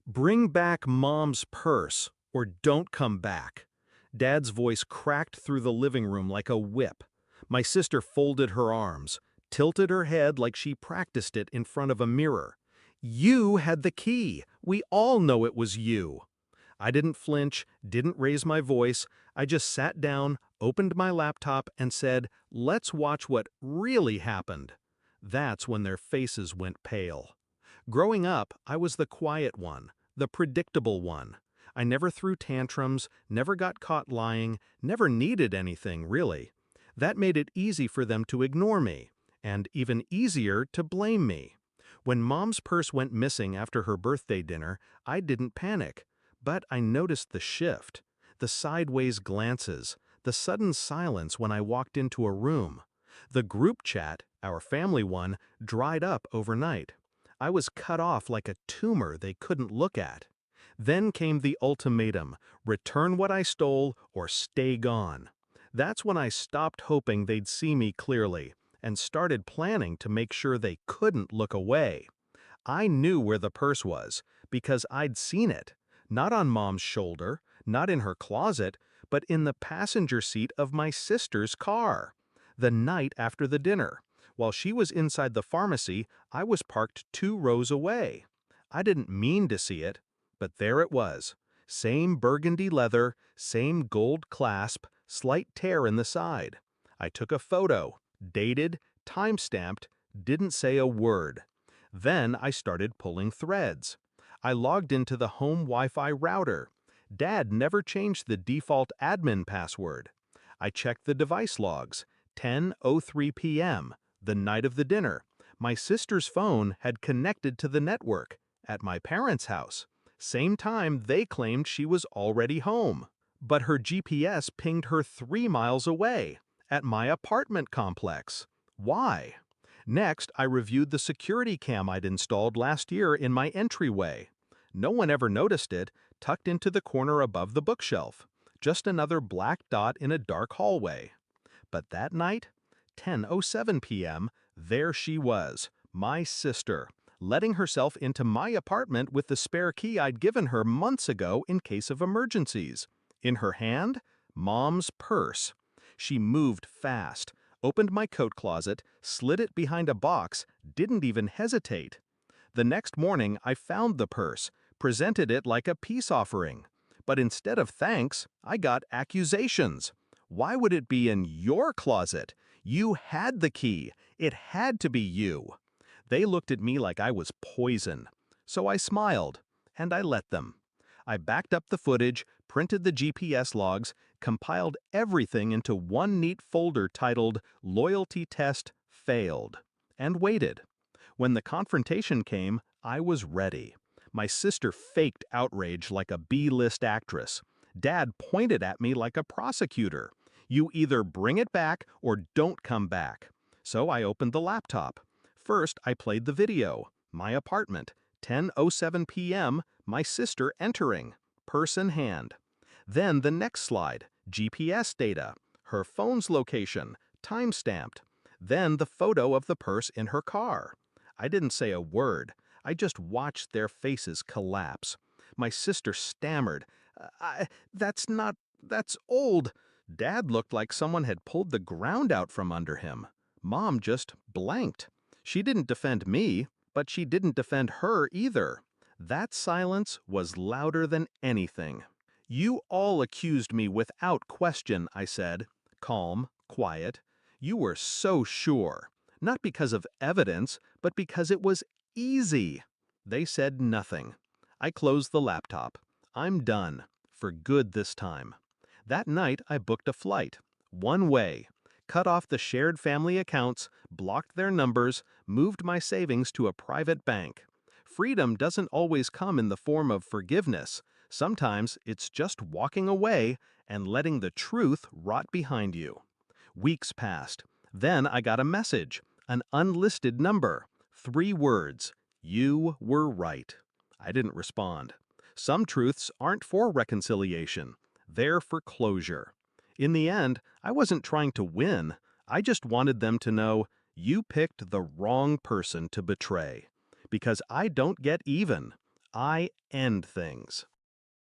Bring back Mom's purse, or don't come back. Dad's voice cracked through the living room like a whip. My sister folded her arms, tilted her head like she practiced it in front of a mirror. You had the key. We all know it was you. I didn't flinch, didn't raise my voice. I just sat down, opened my laptop, and said, "Let's watch what really happened." That's when their faces went pale. Growing up, I was the quiet one, the predictable one. I never threw tantrums, never got caught lying, never needed anything, really. That made it easy for them to ignore me, and even easier to blame me. When Mom's purse went missing after her birthday dinner, I didn't panic. But I noticed the shift, the sideways glances, the sudden silence when I walked into a room. The group chat, our family one, dried up overnight. I was cut off like a tumor they couldn't look at. Then came the ultimatum: return what I stole or stay gone. That's when I stopped hoping they'd see me clearly and started planning to make sure they couldn't look away. I knew where the purse was because I'd seen it, not on Mom's shoulder, not in her closet, but in the passenger seat of my sister's car. The night after the dinner, while she was inside the pharmacy, I was parked 2 rows away. I didn't mean to see it, but there it was. Same burgundy leather, same gold clasp, slight tear in the side. I took a photo, dated, time-stamped, didn't say a word. Then I started pulling threads. I logged into the home Wi-Fi router. Dad never changed the default admin password. I checked the device logs. 10:03 p.m., the night of the dinner. My sister's phone had connected to the network at my parents' house. Same time they claimed she was already home. But her GPS pinged her 3 miles away, at my apartment complex. Why? Next, I reviewed the security cam I'd installed last year in my entryway. No one ever noticed it, tucked into the corner above the bookshelf. Just another black dot in a dark hallway. But that night, 10:07 p.m., there she was, my sister, letting herself into my apartment with the spare key I'd given her months ago in case of emergencies. In her hand, Mom's purse. She moved fast, opened my coat closet, slid it behind a box, didn't even hesitate. The next morning, I found the purse, presented it like a peace offering. But instead of thanks, I got accusations. Why would it be in your closet? You had the key. It had to be you. They looked at me like I was poison. So I smiled, and I let them. I backed up the footage, printed the GPS logs, compiled everything into one neat folder titled Loyalty Test Failed, and waited. When the confrontation came, I was ready. My sister faked outrage like a B-list actress. Dad pointed at me like a prosecutor. You either bring it back or don't come back. So I opened the laptop. First, I played the video. My apartment, 10:07 p.m., my sister entering, purse in hand. Then the next slide, GPS data, her phone's location, time-stamped. Then the photo of the purse in her car. I didn't say a word. I just watched their faces collapse. My sister stammered, that's old." Dad looked like someone had pulled the ground out from under him. Mom just blanked. She didn't defend me, but she didn't defend her either. That silence was louder than anything. "You all accused me without question," I said, calm, quiet. "You were so sure. Not because of evidence, but because it was easy." They said nothing. I closed the laptop. I'm done. For good this time. That night, I booked a flight. One way. Cut off the shared family accounts, blocked their numbers, moved my savings to a private bank. Freedom doesn't always come in the form of forgiveness. Sometimes it's just walking away and letting the truth rot behind you. Weeks passed. Then I got a message, an unlisted number, 3 words. You were right. I didn't respond. Some truths aren't for reconciliation. They're for closure. In the end, I wasn't trying to win. I just wanted them to know, you picked the wrong person to betray. Because I don't get even. I end things.